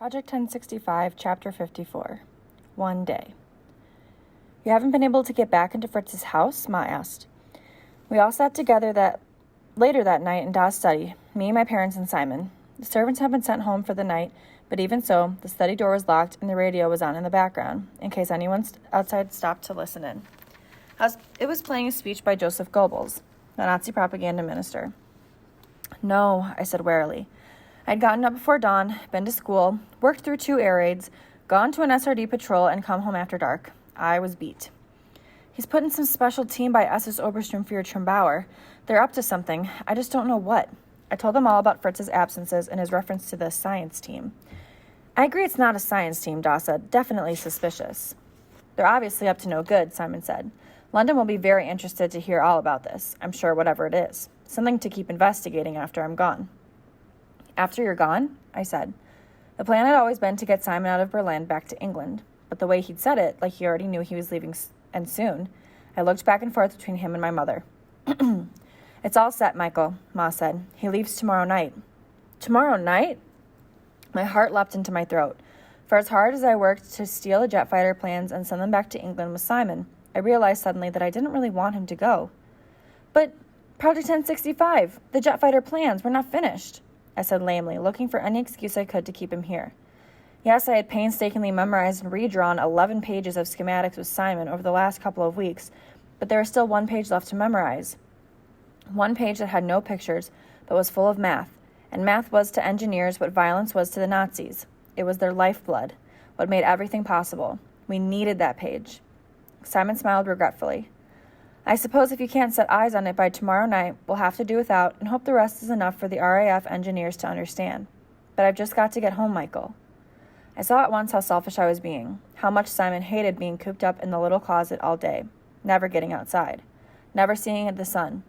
Project 1065, Chapter 54. One day. You haven't been able to get back into Fritz's house? Ma asked. We all sat together later that night in Da's study, me, my parents, and Simon. The servants had been sent home for the night, but even so, the study door was locked and the radio was on in the background, in case anyone outside stopped to listen in. It was playing a speech by Joseph Goebbels, the Nazi propaganda minister. No, I said warily. I'd gotten up before dawn, been to school, worked through 2 air raids, gone to an SRD patrol, and come home after dark. I was beat. He's put in some special team by SS Obersturmführer Trumbauer. They're up to something. I just don't know what. I told them all about Fritz's absences and his reference to the science team. I agree it's not a science team, Da said. Definitely suspicious. They're obviously up to no good, Simon said. London will be very interested to hear all about this. I'm sure whatever it is. Something to keep investigating after I'm gone. After you're gone? I said. The plan had always been to get Simon out of Berlin back to England, but the way he'd said it, like he already knew he was leaving and soon, I looked back and forth between him and my mother. It's all set, Michael, Ma said. He leaves tomorrow night. Tomorrow night? My heart leapt into my throat. For as hard as I worked to steal the jet fighter plans and send them back to England with Simon, I realized suddenly that I didn't really want him to go. But Project 1065, the jet fighter plans, were not finished, I said lamely, looking for any excuse I could to keep him here. Yes, I had painstakingly memorized and redrawn 11 pages of schematics with Simon over the last couple of weeks, but there was still 1 page left to memorize. 1 page that had no pictures, but was full of math, and math was to engineers what violence was to the Nazis. It was their lifeblood, what made everything possible. We needed that page. Simon smiled regretfully. I suppose if you can't set eyes on it by tomorrow night, we'll have to do without and hope the rest is enough for the RAF engineers to understand. But I've just got to get home, Michael. I saw at once how selfish I was being, how much Simon hated being cooped up in the little closet all day, never getting outside, never seeing the sun,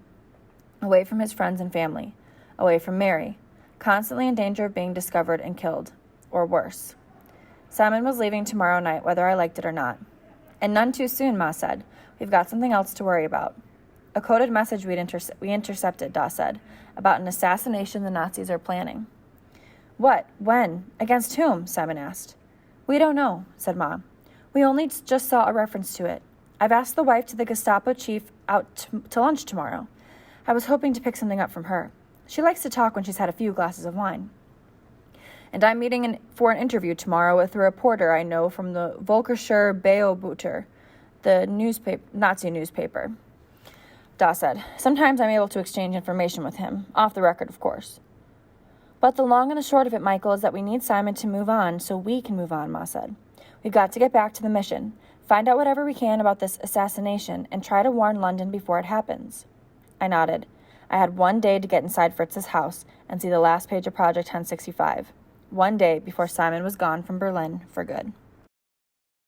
away from his friends and family, away from Mary, constantly in danger of being discovered and killed, or worse. Simon was leaving tomorrow night, whether I liked it or not. And none too soon, Ma said. We've got something else to worry about. A coded message we intercepted, Da said, about an assassination the Nazis are planning. What? When? Against whom? Simon asked. We don't know, said Ma. We only just saw a reference to it. I've asked the wife to the Gestapo chief out to lunch tomorrow. I was hoping to pick something up from her. She likes to talk when she's had a few glasses of wine. And I'm meeting for an interview tomorrow with a reporter I know from the Völkischer Beobachter, the Nazi newspaper. Da said, sometimes I'm able to exchange information with him, off the record, of course. But the long and the short of it, Michael, is that we need Simon to move on so we can move on, Ma said. We've got to get back to the mission, find out whatever we can about this assassination, and try to warn London before it happens. I nodded. I had 1 day to get inside Fritz's house and see the last page of Project 1065. 1 day before Simon was gone from Berlin for good.